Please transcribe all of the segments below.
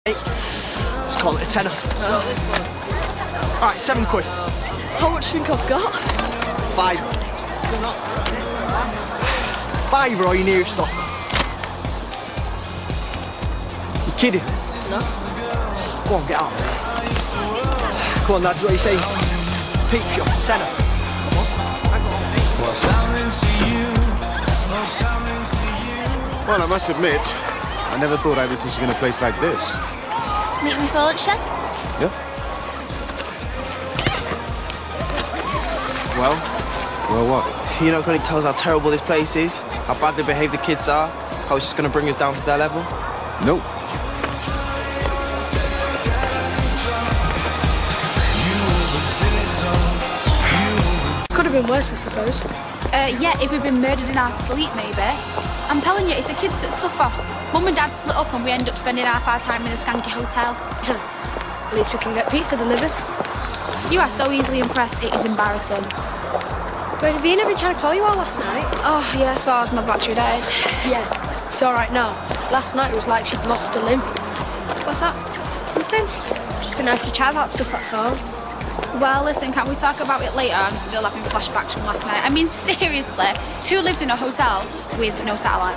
Let's call it a tenner. Alright, £7. How much do you think I've got? £5. £5 or you near stuff? You kidding? No. Go on, get out. Come on, lads, what are you saying? Peep shop, tenner. Come on. Well, I must admit, I never thought I'd be teaching in a place like this. Meet me for lunch then? Yeah? Well, what? you're not going to tell us how terrible this place is, how badly behaved the kids are, how it's just going to bring us down to their level? Nope. Could have been worse, I suppose. Yeah, if we'd been murdered in our sleep, maybe. I'm telling you, it's the kids that suffer. Mum and Dad split up and we end up spending half our time in a skanky hotel. At least we can get pizza delivered. You are so easily impressed, it is embarrassing. Wait, have Ian been trying to call you all last night? Oh, yeah, I saw as my battery died. Yeah, it's all right now. Last night it was like she'd lost a limb. What's that? Nothing. Just be nice to chat about stuff, that's all. Well, listen, can we talk about it later? I'm still having flashbacks from last night. I mean, seriously, who lives in a hotel with no satellite?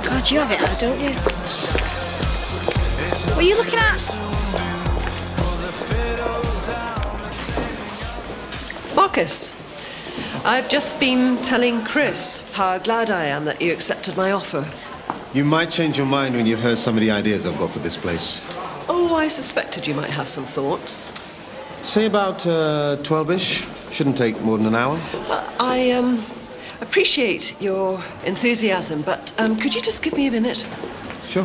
God, you have it now, don't you? What are you looking at? Marcus, I've just been telling Chris how glad I am that you accepted my offer. You might change your mind when you've heard some of the ideas I've got for this place. Oh, I suspected you might have some thoughts. Say about 12-ish. Shouldn't take more than an hour. I appreciate your enthusiasm, but could you just give me a minute? Sure.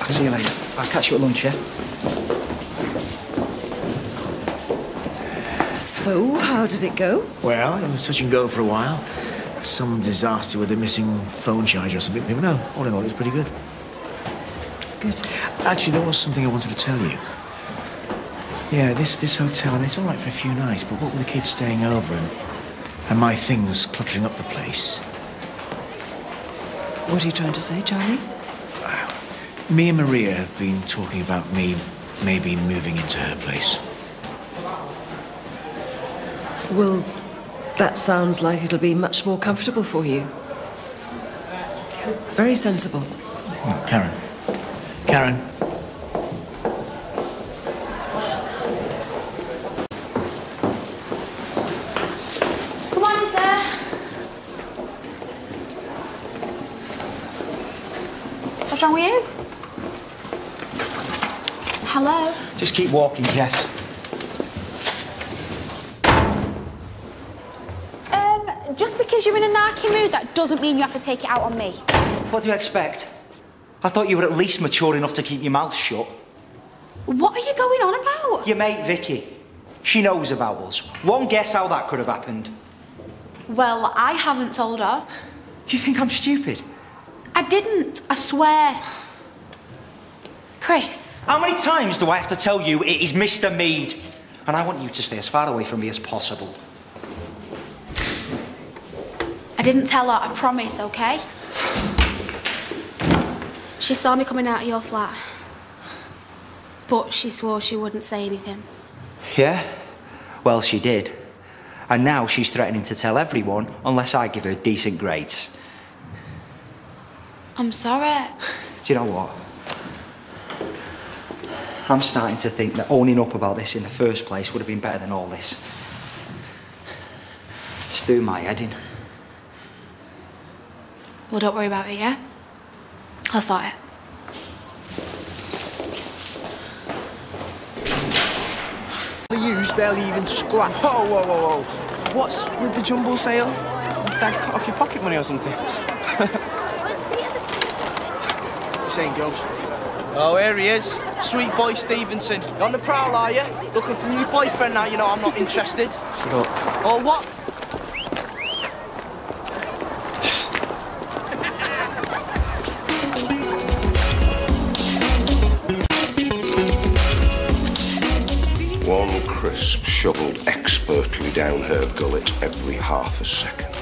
I'll see you later. I'll catch you at lunch, yeah? So, how did it go? Well, it was touch and go for a while. Some disaster with a missing phone charger or something. But no, all in all, it was pretty good. Good. Actually, there was something I wanted to tell you. Yeah, this hotel, I mean, it's all right for a few nights, but what with the kids staying over and my things cluttering up the place? What are you trying to say, Charlie? Me and Maria have been talking about me maybe moving into her place. Well, that sounds like it'll be much more comfortable for you. Very sensible. Oh, Karen. Karen. Come on, sir. What's wrong with you? Hello? Just keep walking, Jess. Just because you're in a narky mood, that doesn't mean you have to take it out on me. What do you expect? I thought you were at least mature enough to keep your mouth shut. What are you going on about? Your mate, Vicky. She knows about us. One guess how that could have happened. Well, I haven't told her. Do you think I'm stupid? I didn't, I swear. Chris. How many times do I have to tell you it is Mr. Mead? And I want you to stay as far away from me as possible. I didn't tell her, I promise, okay? She saw me coming out of your flat. But she swore she wouldn't say anything. Yeah? Well, she did. And now she's threatening to tell everyone unless I give her decent grades. I'm sorry. Do you know what? I'm starting to think that owning up about this in the first place would have been better than all this. It's doing my head in. Well, don't worry about it, yeah? I'll sort it. Use barely even scratch. Whoa, whoa, whoa, whoa. What's with the jumbo sale? Dad cut off your pocket money or something? You're saying, girls? Oh, here he is. Sweet boy Stevenson. You on the prowl, are you? Looking for a new boyfriend now, you know I'm not interested. Shut up. Oh, what? One crisp shoveled expertly down her gullet every half a second.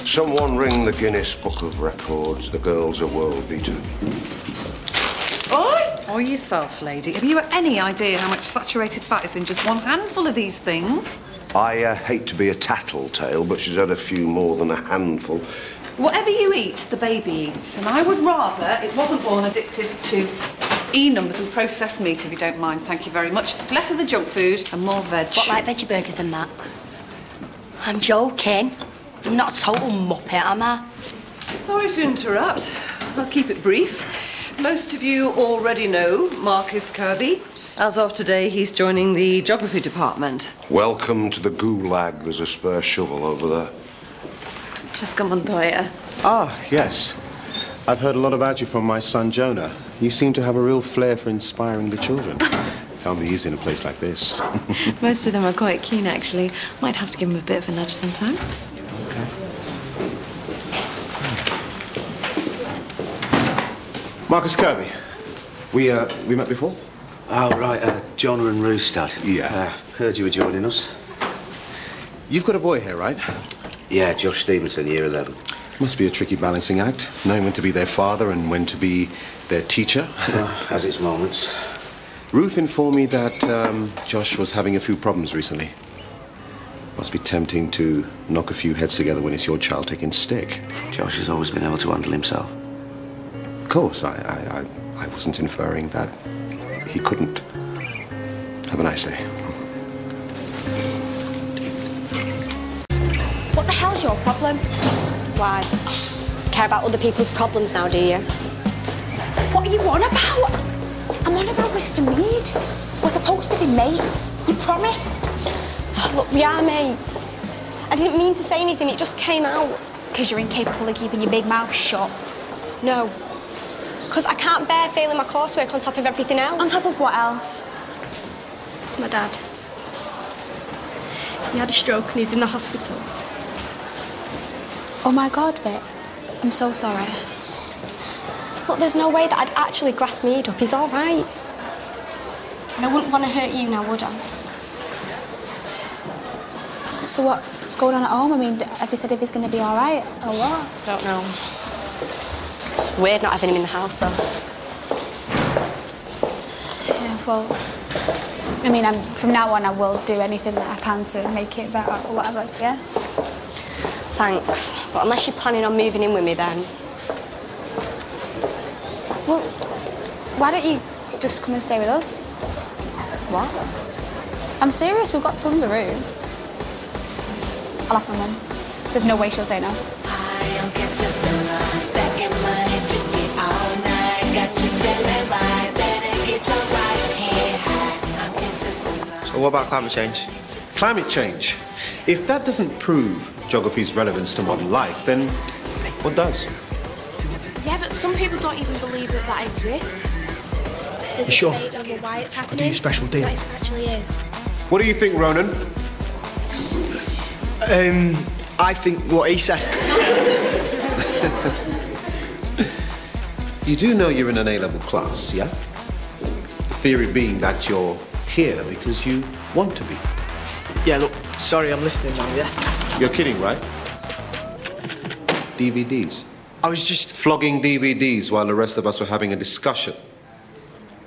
Someone ring the Guinness Book of Records. The girl's a world beater. Oi! or yourself, lady. Have you any idea how much saturated fat is in just one handful of these things? I hate to be a tattletale, but she's had a few more than a handful. Whatever you eat, the baby eats. And I would rather it wasn't born addicted to E-numbers and processed meat, if you don't mind. Thank you very much. Less of the junk food and more veg. What, like veggie burgers and that? I'm joking. I'm not a total muppet, am I? Sorry to interrupt. I'll keep it brief. Most of you already know Marcus Kirby. As of today, he's joining the geography department. Welcome to the gulag. There's a spare shovel over there. Just Montoya. Ah, yes. I've heard a lot about you from my son, Jonah. You seem to have a real flair for inspiring the children. Can't be easy in a place like this. Most of them are quite keen, actually. Might have to give them a bit of a nudge sometimes. Okay. Marcus Kirby. We met before? Oh, right. Jonah and Roostad. Yeah. Heard you were joining us. You've got a boy here, right? Yeah, Josh Stevenson, year 11. Must be a tricky balancing act, knowing when to be their father and when to be their teacher. Has its moments. Ruth informed me that Josh was having a few problems recently. Must be tempting to knock a few heads together when it's your child taking stick. Josh has always been able to handle himself. Of course, I wasn't inferring that he couldn't. Have a nice day. What the hell's your problem? Why? Care about other people's problems now, do you? What are you on about? I'm on about Mr. Mead. We're supposed to be mates. You promised. Look, we are mates. I didn't mean to say anything, it just came out. Because you're incapable of keeping your big mouth shut. No. Because I can't bear failing my coursework on top of everything else. On top of what else? It's my dad. He had a stroke and he's in the hospital. Oh my God, Vic. I'm so sorry. Look, there's no way that I'd actually grass Mead up. He's all right. And I wouldn't want to hurt you now, would I? So what's going on at home? I mean, have they said if he's going to be all right or what? I don't know. It's weird not having him in the house, though. Yeah, well, I mean, from now on, I will do anything that I can to make it better or whatever, yeah? Thanks. But unless you're planning on moving in with me, then... Well, why don't you just come and stay with us? What? I'm serious, we've got tons of room. I'll ask my mum. There's no way she'll say no. So what about climate change? Climate change? If that doesn't prove geography's relevance to modern life, then what does? Yeah, but some people don't even believe that that exists. There's You sure? debate over why it's happening. I'll do you a special deal. What it actually is. What do you think, Ronan? I think what he said. You do know you're in an A-level class, yeah? The theory being that you're here because you want to be. Yeah, look, sorry, I'm listening now, yeah? You're kidding, right? DVDs. I was just... Flogging DVDs while the rest of us were having a discussion.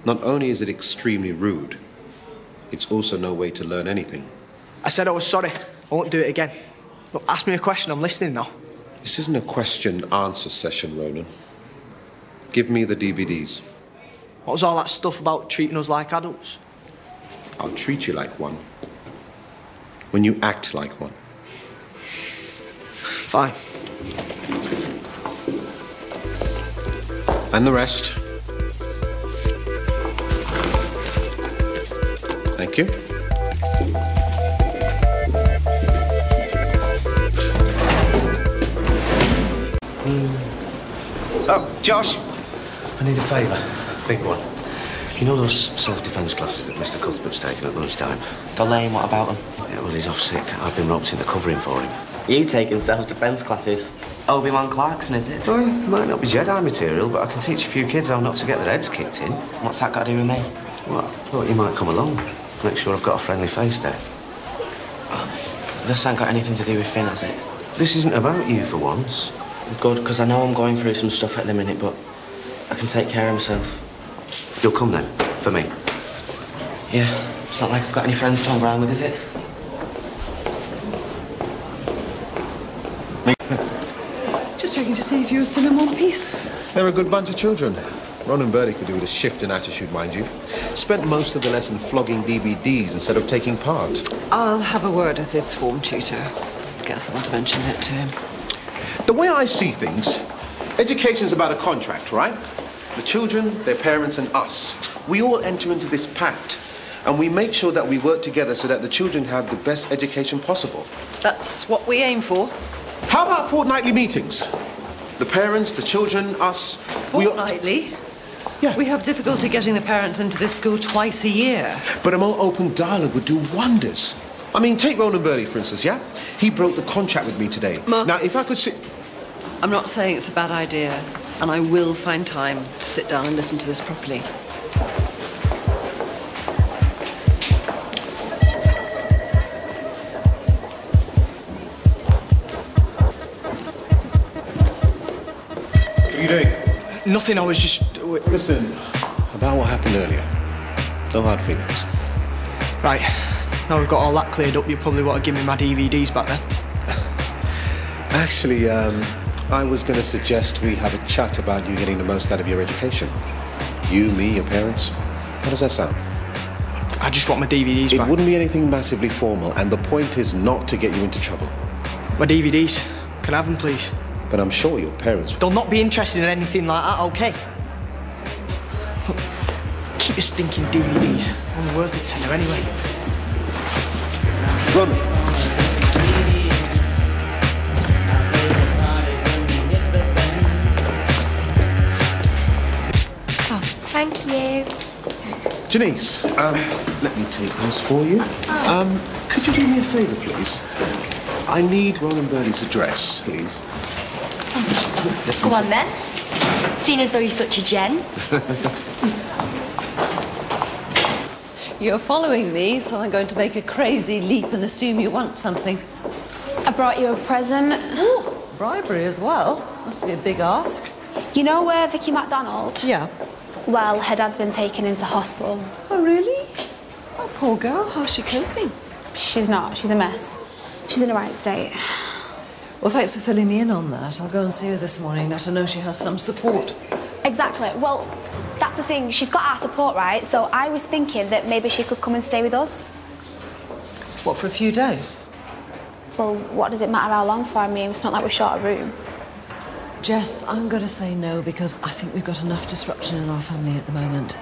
Not only is it extremely rude, it's also no way to learn anything. I said I was sorry. I won't do it again. Look, ask me a question, I'm listening now. This isn't a question-answer session, Ronan. Give me the DVDs. What was all that stuff about treating us like adults? I'll treat you like one when you act like one. Fine. And the rest. Thank you. Oh, Josh. I need a favour. Big one. You know those self-defence classes that Mr. Cuthbert's taking at lunchtime? The lane, what about him? Yeah, well, he's off sick. I've been roped into covering for him. You taking self-defence classes? Obi-Wan Clarkson, is it? Well, it might not be Jedi material, but I can teach a few kids how not to get their heads kicked in. What's that got to do with me? Well, I thought you might come along. Make sure I've got a friendly face there. This ain't got anything to do with Finn, has it? This isn't about you for once. Good, because I know I'm going through some stuff at the minute, but I can take care of myself. You'll come then, for me? Yeah, it's not like I've got any friends to hang around with, is it? Just checking to see if you were still in one piece. They're a good bunch of children. Ron and Bertie could do with a shift in attitude, mind you. Spent most of the lesson flogging DVDs instead of taking part. I'll have a word with his form tutor. Guess I want to mention it to him. The way I see things, education's about a contract, right? The children, their parents, and us. We all enter into this pact, and we make sure that we work together so that the children have the best education possible. That's what we aim for. How about fortnightly meetings? The parents, the children, us... Fortnightly? Yeah. We have difficulty getting the parents into this school twice a year. But a more open dialogue would do wonders. I mean, take Roland Bertie, for instance, yeah? He broke the contract with me today. Marcus, now, if I could sit... I'm not saying it's a bad idea, and I will find time to sit down and listen to this properly. What are you doing? Nothing, I was just... Listen, about what happened earlier. No hard feelings. Right, now we've got all that cleared up, you probably want to give me my DVDs back then. Actually, I was going to suggest we have a chat about you getting the most out of your education. You, me, your parents. How does that sound? I just want my DVDs back. It wouldn't be anything massively formal, and the point is not to get you into trouble. My DVDs. Can I have them, please? But I'm sure your parents... They'll not be interested in anything like that, OK? Look, keep your stinking DVDs. Only worth a tenner anyway. Run. Oh, thank you. Janice, let me take those for you. Could you do me a favour, please? I need Roland Bertie's address, please. Oh. Go on then. Seeing as though you're such a gen. You're following me, so I'm going to make a crazy leap and assume you want something. I brought you a present. Oh, bribery as well. Must be a big ask. You know where Vicky MacDonald? Yeah. Well, her dad's been taken into hospital. Oh, really? Oh, poor girl. How's she coping? She's not. She's a mess. She's in the right state. Well, thanks for filling me in on that. I'll go and see her this morning, let her know she has some support. Exactly. Well, that's the thing. She's got our support, right? So I was thinking that maybe she could come and stay with us. What, for a few days? Well, what does it matter how long for? I mean, it's not like we're short a room. Jess, I'm going to say no because I think we've got enough disruption in our family at the moment.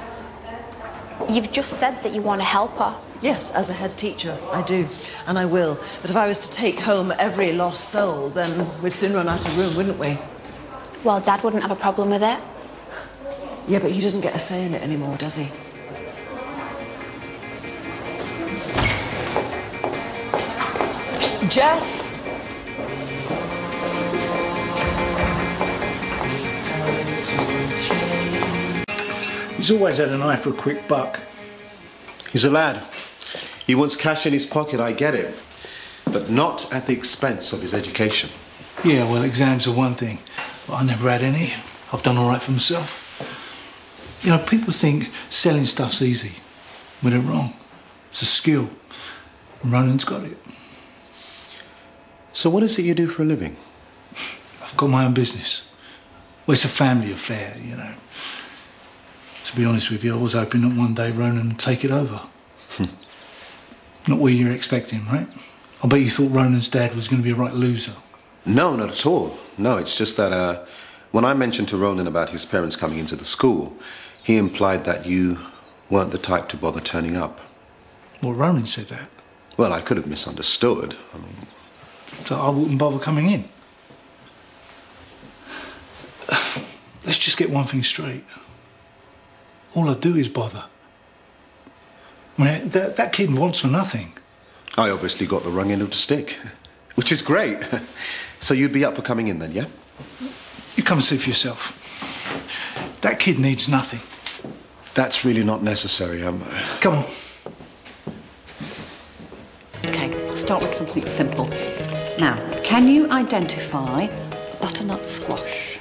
You've just said that you want to help her. Yes, as a head teacher, I do, and I will. But if I was to take home every lost soul, then we'd soon run out of room, wouldn't we? Well, Dad wouldn't have a problem with it. Yeah, but he doesn't get a say in it anymore, does he? Jess! He's always had an eye for a quick buck. He's a lad. He wants cash in his pocket, I get it. But not at the expense of his education. Yeah, well, exams are one thing, but I never had any. I've done all right for myself. You know, people think selling stuff's easy, but they're wrong. It's a skill, and Ronan's got it. So what is it you do for a living? I've got my own business. Well, it's a family affair, you know. To be honest with you, I was hoping that one day Ronan would take it over. Not what you're expecting, right? I bet you thought Ronan's dad was going to be a right loser. No, not at all. No, it's just that when I mentioned to Ronan about his parents coming into the school, he implied that you weren't the type to bother turning up. Well, Ronan said that. Well, I could have misunderstood. I mean... So I wouldn't bother coming in. Let's just get one thing straight. All I do is bother. I mean, that kid wants for nothing. I obviously got the wrong end of the stick, which is great. So you'd be up for coming in then, yeah? You come and see for yourself. That kid needs nothing. That's really not necessary. Come on. OK, I'll start with something simple. Now, can you identify butternut squash?